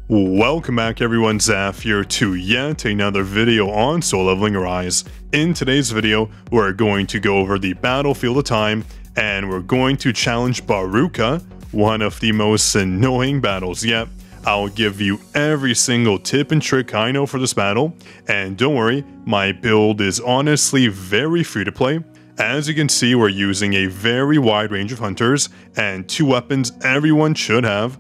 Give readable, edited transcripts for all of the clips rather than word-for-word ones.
Welcome back everyone, Zaf here to yet another video on Soul Leveling Arise. In today's video, we're going to go over the Battlefield of Time, and we're going to challenge BARUKA, one of the most annoying battles yet. I'll give you every single tip and trick I know for this battle, and don't worry, my build is honestly very free to play. As you can see, we're using a very wide range of hunters, and 2 weapons everyone should have.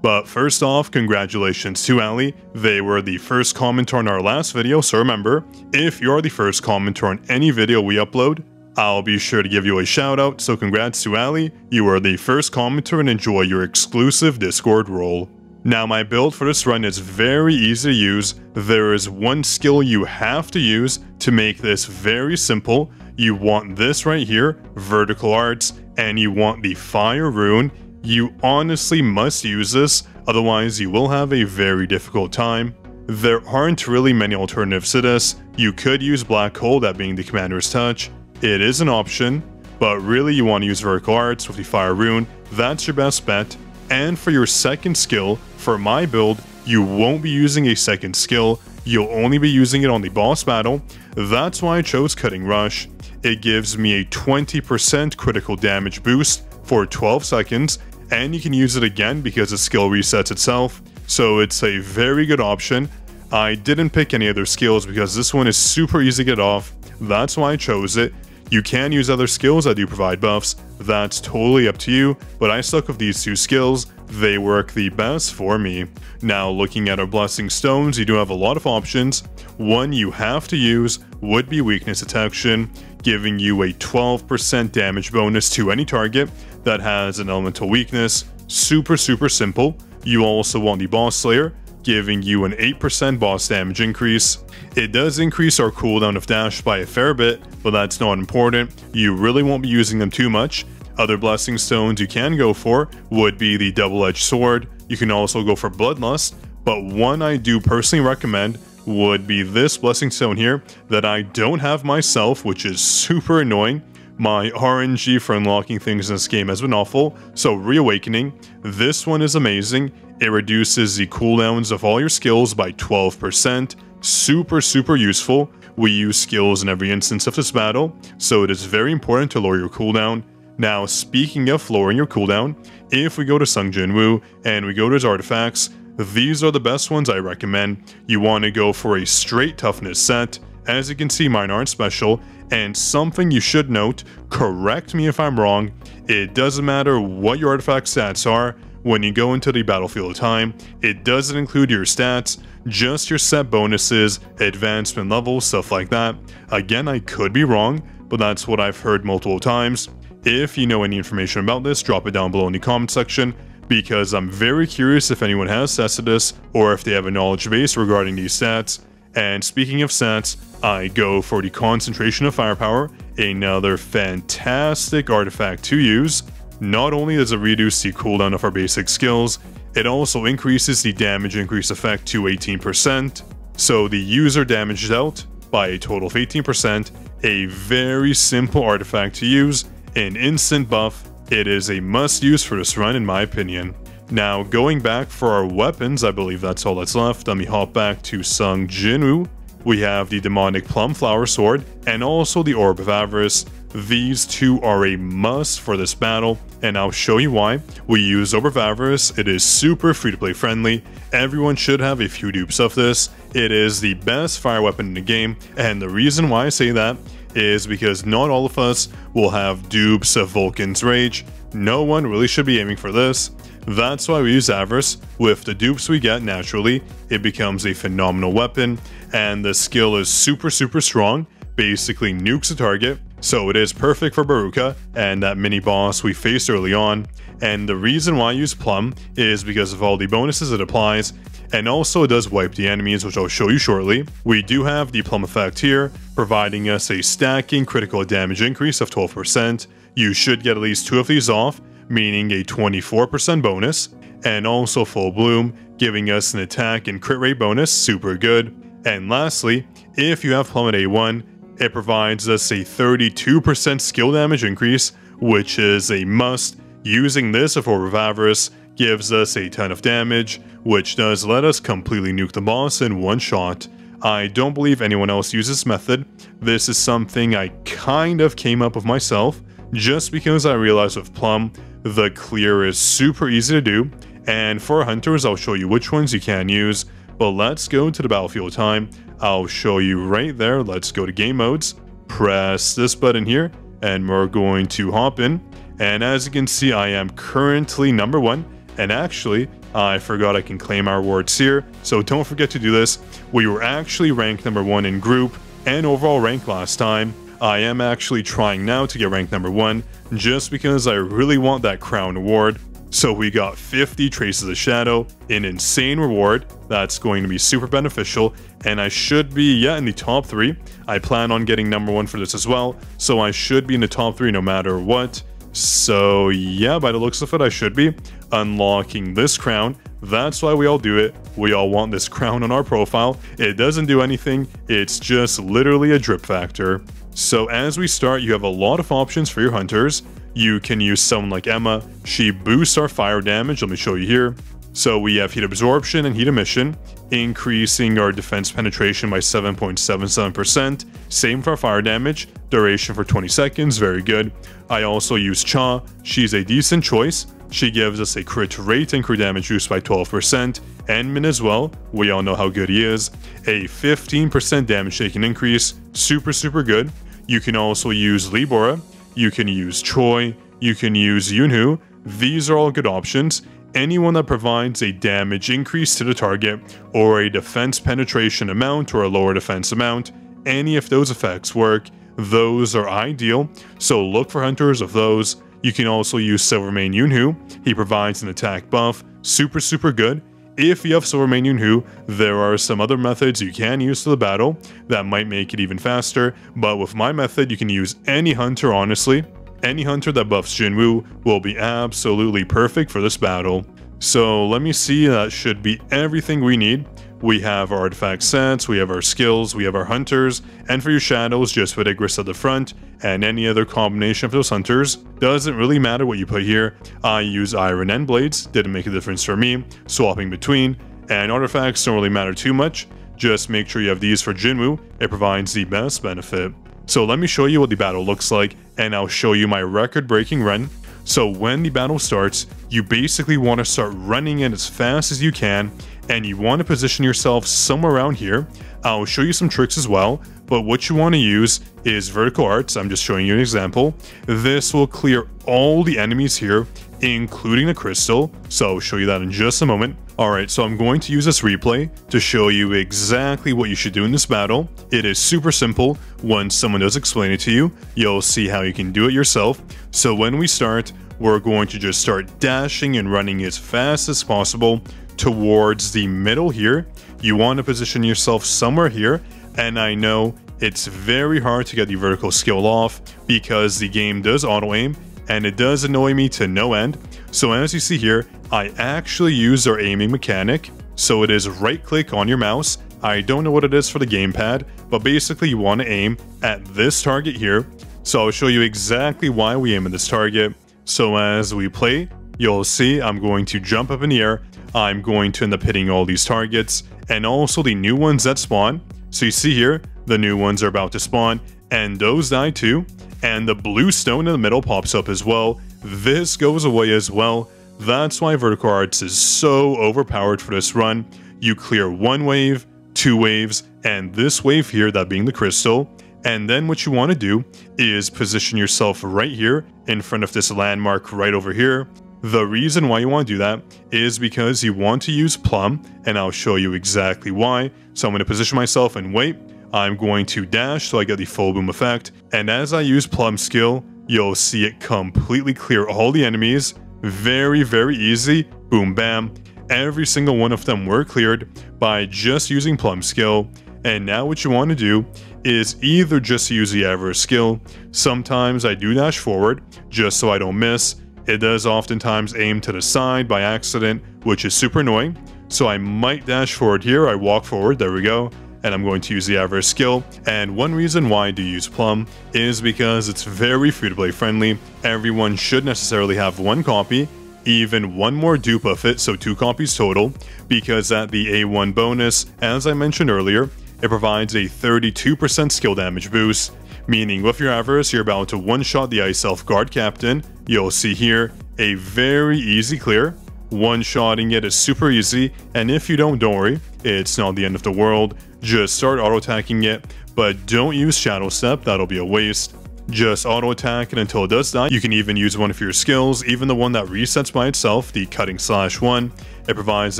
But first off, congratulations to Ali. They were the first commenter on our last video, so remember, if you're the first commenter on any video we upload, I'll be sure to give you a shout out, so congrats to Ali, you are the first commenter and enjoy your exclusive Discord role. Now my build for this run is very easy to use. There is one skill you have to use to make this very simple. You want this right here, Vertical Arts, and you want the Fire Rune. You honestly must use this, otherwise you will have a very difficult time. There aren't really many alternatives to this. You could use Black Hole, that being the Commander's Touch. It is an option, but really you want to use Vertical Arts with the Fire Rune. That's your best bet. And for your second skill, for my build, you won't be using a second skill. You'll only be using it on the boss battle. That's why I chose Cutting Rush. It gives me a 20% critical damage boost for 12 seconds, and you can use it again because the skill resets itself, so it's a very good option. I didn't pick any other skills because this one is super easy to get off. That's why I chose it. You can use other skills that do provide buffs, that's totally up to you, but I stuck with these 2 skills. They work the best for me. Now looking at our Blessing Stones, you do have a lot of options. One you have to use would be Weakness Detection, giving you a 12% damage bonus to any target that has an elemental weakness. Super simple. You also want the Boss Slayer, giving you an 8% boss damage increase. It does increase our cooldown of dash by a fair bit, but that's not important. You really won't be using them too much. Other Blessing Stones you can go for would be the Double-Edged Sword. You can also go for Bloodlust, but one I do personally recommend would be this Blessing Stone here that I don't have myself, which is super annoying. My RNG for unlocking things in this game has been awful, so Reawakening. This one is amazing. It reduces the cooldowns of all your skills by 12%. Super useful. We use skills in every instance of this battle, so it is very important to lower your cooldown. Now, speaking of lowering your cooldown, if we go to Sung Jin Woo and we go to his artifacts, these are the best ones I recommend. You want to go for a straight toughness set. As you can see, mine aren't special, and something you should note, correct me if I'm wrong, it doesn't matter what your artifact stats are. When you go into the Battlefield of Time, it doesn't include your stats, just your set bonuses, advancement levels, stuff like that. Again, I could be wrong, but that's what I've heard multiple times. If you know any information about this, drop it down below in the comment section, because I'm very curious if anyone has tested this, or if they have a knowledge base regarding these stats. And speaking of stats, I go for the Concentration of Firepower, another fantastic artifact to use. Not only does it reduce the cooldown of our basic skills, it also increases the damage increase effect to 18%, so the user damage dealt by a total of 18%, a very simple artifact to use, an instant buff. It is a must use for this run in my opinion. Now going back for our weapons, I believe that's all that's left. Let me hop back to Sung Jin Woo. We have the Demonic Plum Flower Sword and also the Orb of Avarice. These 2 are a must for this battle, and I'll show you why. We use Orb of Avarice. It is super free-to-play friendly. Everyone should have a few dupes of this. It is the best fire weapon in the game, and the reason why I say that is because not all of us will have dupes of Vulcan's Rage. No one really should be aiming for this. That's why we use Avarice. With the dupes we get naturally, it becomes a phenomenal weapon, and the skill is super strong, basically nukes the target, so it is perfect for BARUKA and that mini boss we faced early on. And the reason why I use Plum is because of all the bonuses it applies, and also it does wipe the enemies, which I'll show you shortly. We do have the Plum effect here, providing us a stacking critical damage increase of 12%. You should get at least 2 of these off, meaning a 24% bonus, and also Full Bloom, giving us an attack and crit rate bonus, super good. And lastly, if you have Plum at A1, it provides us a 32% skill damage increase, which is a must. Using this of Orb of Avarice gives us a ton of damage, which does let us completely nuke the boss in one shot. I don't believe anyone else uses this method. This is something I kind of came up with myself, just because I realized with Plum, the clear is super easy to do, and for hunters I'll show you which ones you can use, but let's go to the battlefield time. I'll show you right there. Let's go to game modes, press this button here, and we're going to hop in, and as you can see I am currently number 1, and actually I forgot I can claim our rewards here, so don't forget to do this. We were actually ranked number 1 in group and overall rank last time. I am actually trying now to get ranked number 1, just because I really want that crown award. So we got 50 Traces of Shadow, an insane reward that's going to be super beneficial, and I should be, in the top 3. I plan on getting number 1 for this as well, so I should be in the top 3 no matter what. So by the looks of it, I should be unlocking this crown. That's why we all do it. We all want this crown on our profile. It doesn't do anything, it's just literally a drip factor. So as we start, you have a lot of options for your hunters. You can use someone like Emma. She boosts our fire damage. Let me show you here. So we have heat absorption and heat emission, increasing our defense penetration by 7.77%. Same for our fire damage, duration for 20 seconds, very good. I also use Cha. She's a decent choice. She gives us a crit rate and crit damage boost by 12%. And Min as well, we all know how good he is. A 15% damage taken increase, super good. You can also use Libora. You can use Choi, you can use Yunhu. These are all good options. Anyone that provides a damage increase to the target, or a defense penetration amount or a lower defense amount, any of those effects work. Those are ideal, so look for hunters of those. You can also use Silvermane Yunhu. He provides an attack buff, super good. If you have Silvermane Yunhu, there are some other methods you can use to the battle that might make it even faster, but with my method you can use any hunter, honestly. Any hunter that buffs Jinwoo will be absolutely perfect for this battle. So let me see, that should be everything we need. We have our artifact sets, we have our skills, we have our hunters, and for your shadows, just put Igris at the front, and any other combination of those hunters. Doesn't really matter what you put here. I use iron and blades, didn't make a difference for me, swapping between, and artifacts don't really matter too much. Just make sure you have these for Jinwoo, it provides the best benefit. So let me show you what the battle looks like, and I'll show you my record-breaking run. So when the battle starts, you basically want to start running in as fast as you can, and you want to position yourself somewhere around here. I'll show you some tricks as well, but what you want to use is vertical arts. I'm just showing you an example. This will clear all the enemies here, including the crystal, so I'll show you that in just a moment. Alright, so I'm going to use this replay to show you exactly what you should do in this battle. It is super simple. Once someone does explain it to you, you'll see how you can do it yourself. So when we start, we're going to just start dashing and running as fast as possible towards the middle here. You want to position yourself somewhere here, and I know it's very hard to get the vertical skill off because the game does auto-aim, and it does annoy me to no end. So as you see here, I actually use our aiming mechanic. So it is right click on your mouse. I don't know what it is for the gamepad, but basically you want to aim at this target here. So I'll show you exactly why we aim at this target. So as we play, you'll see I'm going to jump up in the air. I'm going to end up hitting all these targets and also the new ones that spawn. So you see here, the new ones are about to spawn, and those die too. And the blue stone in the middle pops up as well. This goes away as well. That's why vertical arts is so overpowered for this run. You clear one wave, two waves, and this wave here, that being the crystal. And then what you want to do is position yourself right here in front of this landmark right over here. The reason why you want to do that is because you want to use Plum, and I'll show you exactly why. So I'm going to position myself and wait. I'm going to dash so I get the full boom effect, and as I use Plum skill, you'll see it completely clear all the enemies. Very easy. Boom bam. Every single one of them were cleared by just using Plum skill. And now what you want to do is either just use the average skill. Sometimes I do dash forward just so I don't miss. It does oftentimes aim to the side by accident, which is super annoying. So I might dash forward here. I walk forward, there we go. And I'm going to use the average skill. And one reason why I do use Plum is because it's very free-to-play friendly. Everyone should necessarily have one copy, even one more dupe of it, so 2 copies total, because at the A1 bonus, as I mentioned earlier, it provides a 32% skill damage boost, meaning with your Avarice, you're about to one-shot the Ice Elf Guard Captain. You'll see here a very easy clear. One-shotting it is super easy, and if you don't worry, it's not the end of the world. Just start auto-attacking it, but don't use Shadow Step, that'll be a waste. Just auto-attack it until it does die. You can even use one of your skills, even the one that resets by itself, the Cutting Slash one. It provides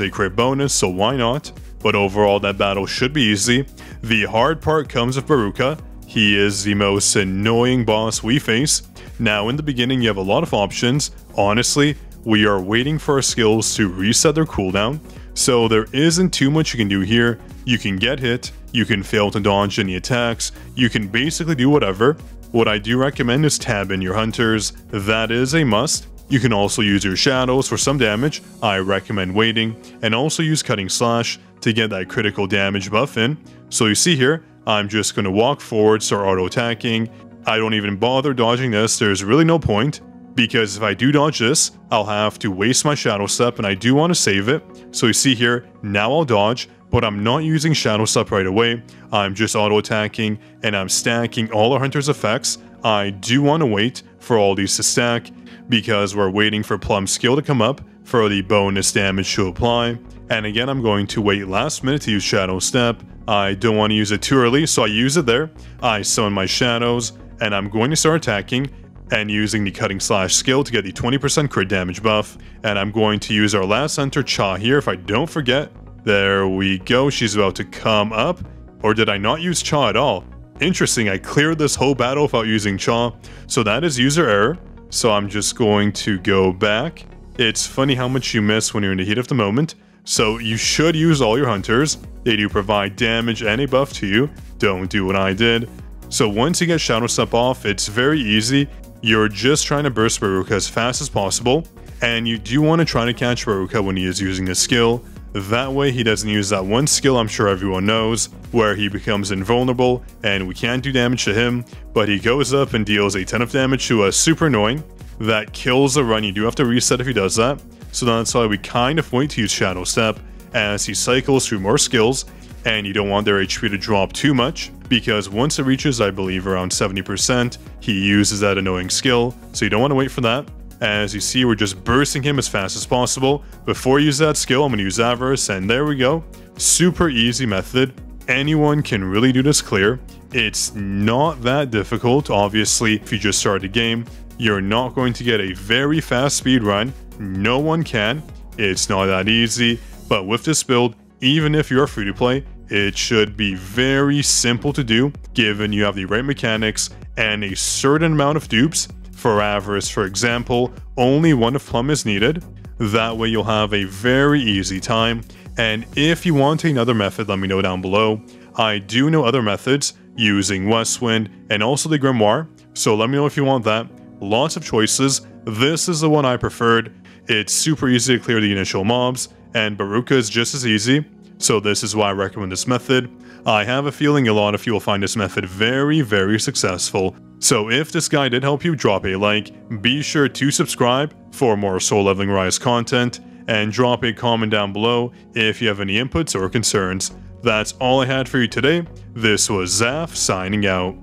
a crit bonus, so why not? But overall, that battle should be easy. The hard part comes with BARUKA. He is the most annoying boss we face. Now, in the beginning, you have a lot of options. Honestly, we are waiting for our skills to reset their cooldown, so there isn't too much you can do here. You can get hit, you can fail to dodge any attacks, you can basically do whatever. What I do recommend is tab in your hunters, that is a must. You can also use your shadows for some damage, I recommend waiting, and also use Cutting Slash to get that critical damage buff in. So you see here, I'm just going to walk forward, start auto-attacking. I don't even bother dodging this, there's really no point, because if I do dodge this, I'll have to waste my Shadow Step, and I do want to save it. So you see here, now I'll dodge, but I'm not using Shadow Step right away. I'm just auto-attacking, and I'm stacking all our Hunter's effects. I do want to wait for all these to stack, because we're waiting for Plum's skill to come up for the bonus damage to apply. And again, I'm going to wait last minute to use Shadow Step. I don't want to use it too early, so I use it there. I summon my shadows, and I'm going to start attacking, and using the Cutting Slash skill to get the 20% crit damage buff. And I'm going to use our last hunter, Cha, here if I don't forget. There we go, she's about to come up. Or did I not use Cha at all? Interesting, I cleared this whole battle without using Cha, so that is user error. So I'm just going to go back. It's funny how much you miss when you're in the heat of the moment. So you should use all your hunters. They do provide damage and a buff to you. Don't do what I did. So once you get Shadow Step off, it's very easy. You're just trying to burst BARUKA as fast as possible. And you do want to try to catch BARUKA when he is using this skill. That way he doesn't use that one skill I'm sure everyone knows, where he becomes invulnerable and we can't do damage to him, but he goes up and deals a ton of damage to us, super annoying. That kills the run, you do have to reset if he does that, so that's why we kind of wait to use Shadow Step as he cycles through more skills, and you don't want their HP to drop too much, because once it reaches, I believe, around 70%, he uses that annoying skill, so you don't want to wait for that. As you see, we're just bursting him as fast as possible. Before you use that skill, I'm going to use Avarice, and there we go. Super easy method. Anyone can really do this clear. It's not that difficult. Obviously, if you just start the game, you're not going to get a very fast speed run. No one can. It's not that easy. But with this build, even if you're free to play, it should be very simple to do, given you have the right mechanics and a certain amount of dupes. For Avarice, for example, only one of Plum is needed. That way you'll have a very easy time. And if you want another method, let me know down below. I do know other methods using Westwind and also the Grimoire, so let me know if you want that. Lots of choices. This is the one I preferred. It's super easy to clear the initial mobs, and BARUKA is just as easy, so this is why I recommend this method. I have a feeling a lot of you will find this method very, very successful. So if this guide did help you, drop a like, be sure to subscribe for more Soul Leveling Rise content, and drop a comment down below if you have any inputs or concerns. That's all I had for you today. This was Zaf signing out.